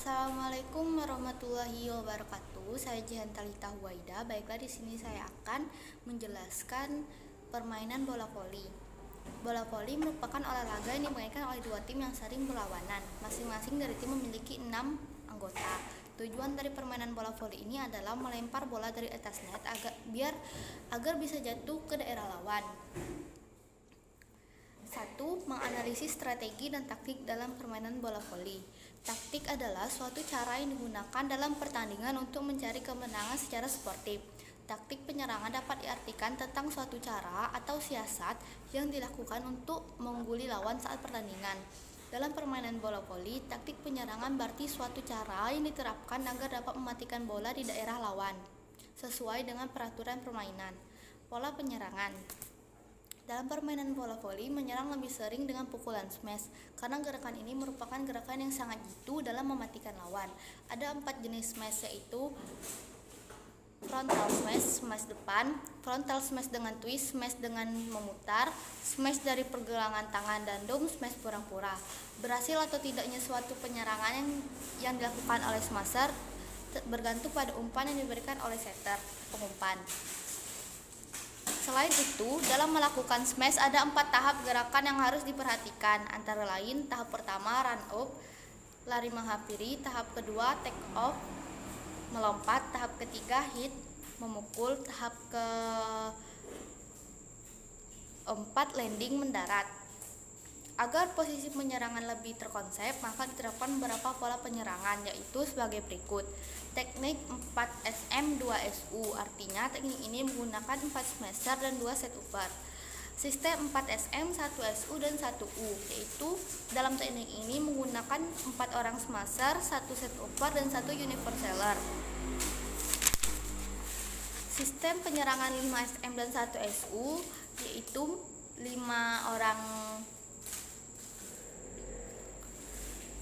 Assalamualaikum warahmatullahi wabarakatuh. Saya Jihan Talita Huwaida. Baiklah, di sini saya akan menjelaskan permainan bola voli. Bola voli merupakan olahraga yang dimainkan oleh dua tim yang saling berlawanan. Masing-masing dari tim memiliki 6 anggota. Tujuan dari permainan bola voli ini adalah melempar bola dari atas net agar bisa jatuh ke daerah lawan. 1. Menganalisis strategi dan taktik dalam permainan bola voli. Taktik adalah suatu cara yang digunakan dalam pertandingan untuk mencari kemenangan secara sportif. Taktik penyerangan dapat diartikan tentang suatu cara atau siasat yang dilakukan untuk mengungguli lawan saat pertandingan. Dalam permainan bola voli, taktik penyerangan berarti suatu cara yang diterapkan agar dapat mematikan bola di daerah lawan, sesuai dengan peraturan permainan. Pola penyerangan. Dalam permainan bola voli, menyerang lebih sering dengan pukulan smash, karena gerakan ini merupakan gerakan yang sangat jitu dalam mematikan lawan. Ada 4 jenis smash, yaitu frontal smash, smash depan, frontal smash dengan twist, smash dengan memutar, smash dari pergelangan tangan, dan dome smash pura-pura. Berhasil atau tidaknya suatu penyerangan yang dilakukan oleh smasher bergantung pada umpan yang diberikan oleh setter, pengumpan. Selain itu, dalam melakukan smash ada 4 tahap gerakan yang harus diperhatikan, antara lain tahap pertama run up, lari menghampiri, tahap kedua take off, melompat, tahap ketiga hit, memukul, tahap keempat landing mendarat. Agar posisi penyerangan lebih terkonsep, maka diterapkan beberapa pola penyerangan, yaitu sebagai berikut. Teknik 4SM 2SU, artinya teknik ini menggunakan 4 smasher dan 2 setuper. Sistem 4SM 1SU dan 1U, yaitu dalam teknik ini menggunakan 4 orang smasher, 1 setuper dan 1 universaler. Sistem penyerangan 5SM dan 1SU, yaitu 5 orang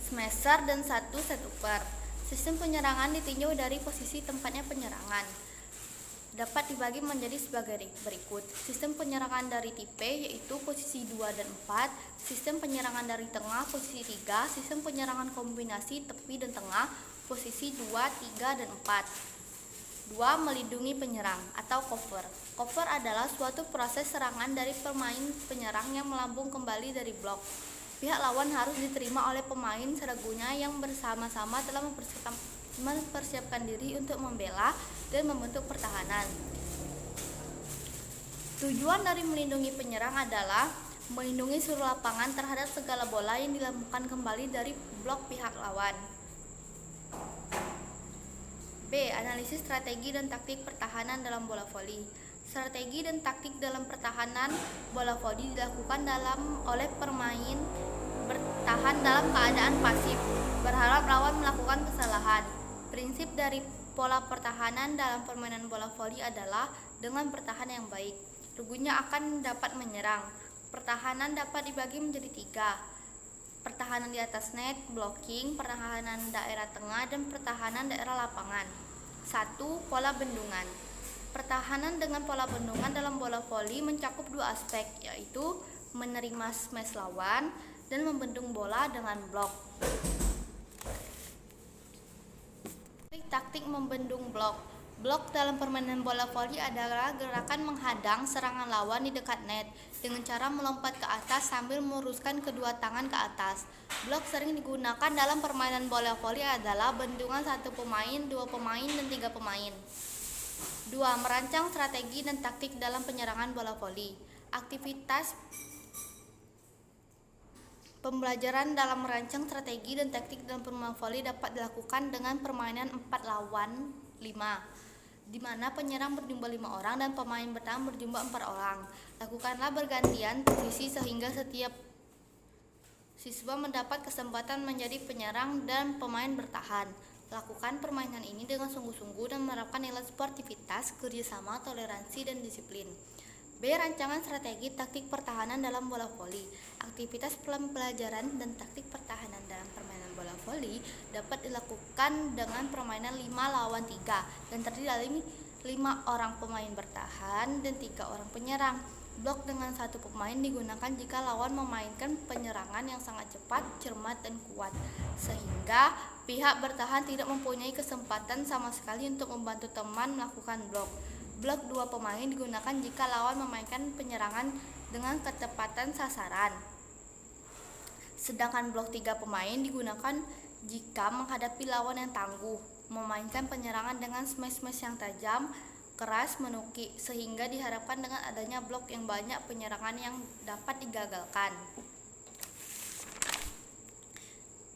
smasher dan 1 setuper. Sistem penyerangan ditinjau dari posisi tempatnya penyerangan. Dapat dibagi menjadi sebagai berikut. Sistem penyerangan dari tipe, yaitu posisi 2 dan 4. Sistem penyerangan dari tengah, posisi 3. Sistem penyerangan kombinasi tepi dan tengah, posisi 2, 3, dan 4. 2. Melindungi penyerang atau cover. Cover adalah suatu proses serangan dari pemain penyerang yang melambung kembali dari blok. Pihak lawan harus diterima oleh pemain seraguna yang bersama-sama telah mempersiapkan diri untuk membela dan membentuk pertahanan. Tujuan dari melindungi penyerang adalah melindungi seluruh lapangan terhadap segala bola yang dilambungkan kembali dari blok pihak lawan. B. Analisis strategi dan taktik pertahanan dalam bola voli. Strategi dan taktik dalam pertahanan bola voli dilakukan oleh pemain bertahan dalam keadaan pasif, berharap lawan melakukan kesalahan. Prinsip dari pola pertahanan dalam permainan bola voli adalah dengan bertahan yang baik, rugunya akan dapat menyerang. Pertahanan dapat dibagi menjadi 3. Pertahanan di atas net, blocking, pertahanan daerah tengah, dan pertahanan daerah lapangan. 1. Pola bendungan. Pertahanan dengan pola bendungan dalam bola voli mencakup 2 aspek, yaitu menerima smash lawan dan membendung bola dengan blok. Taktik membendung blok. Blok dalam permainan bola voli adalah gerakan menghadang serangan lawan di dekat net dengan cara melompat ke atas sambil meluruskan kedua tangan ke atas. Blok sering digunakan dalam permainan bola voli adalah bendungan 1 pemain, 2 pemain, dan 3 pemain. 2. Merancang strategi dan taktik dalam penyerangan bola voli. Aktivitas pembelajaran dalam merancang strategi dan taktik dalam permainan voli dapat dilakukan dengan permainan 4 lawan 5, di mana penyerang berjumlah 5 orang dan pemain bertahan berjumlah 4 orang. Lakukanlah bergantian posisi sehingga setiap siswa mendapat kesempatan menjadi penyerang dan pemain bertahan. Lakukan permainan ini dengan sungguh-sungguh dan menerapkan nilai sportivitas, kerjasama, toleransi, dan disiplin. B. Rancangan strategi taktik pertahanan dalam bola voli. Aktivitas pembelajaran dan taktik pertahanan dalam permainan bola voli dapat dilakukan dengan permainan 5 lawan 3 dan terdiri dari 5 orang pemain bertahan dan 3 orang penyerang. Blok dengan satu pemain digunakan jika lawan memainkan penyerangan yang sangat cepat, cermat, dan kuat, sehingga pihak bertahan tidak mempunyai kesempatan sama sekali untuk membantu teman melakukan blok. Blok dua pemain digunakan jika lawan memainkan penyerangan dengan ketepatan sasaran. Sedangkan blok tiga pemain digunakan jika menghadapi lawan yang tangguh, memainkan penyerangan dengan smash-smash yang tajam, keras, menukik, sehingga diharapkan dengan adanya blok yang banyak penyerangan yang dapat digagalkan.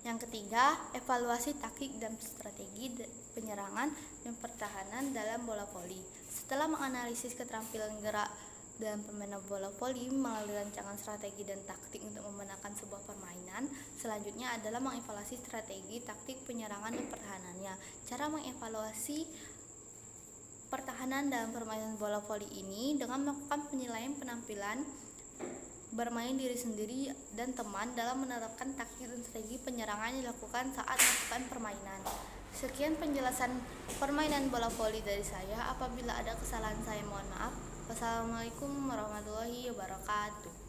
Yang ketiga, evaluasi taktik dan strategi penyerangan dan pertahanan dalam bola voli. Setelah menganalisis keterampilan gerak dalam permainan bola voli melalui rancangan strategi dan taktik untuk memenangkan sebuah permainan, selanjutnya adalah mengevaluasi strategi, taktik, penyerangan, dan pertahanannya. Cara mengevaluasi pertahanan dalam permainan bola voli ini dengan melakukan penilaian penampilan bermain diri sendiri dan teman dalam menerapkan taktik dan strategi penyerangan yang dilakukan saat melakukan permainan. Sekian penjelasan permainan bola voli dari saya. Apabila ada kesalahan saya mohon maaf. Wassalamualaikum warahmatullahi wabarakatuh.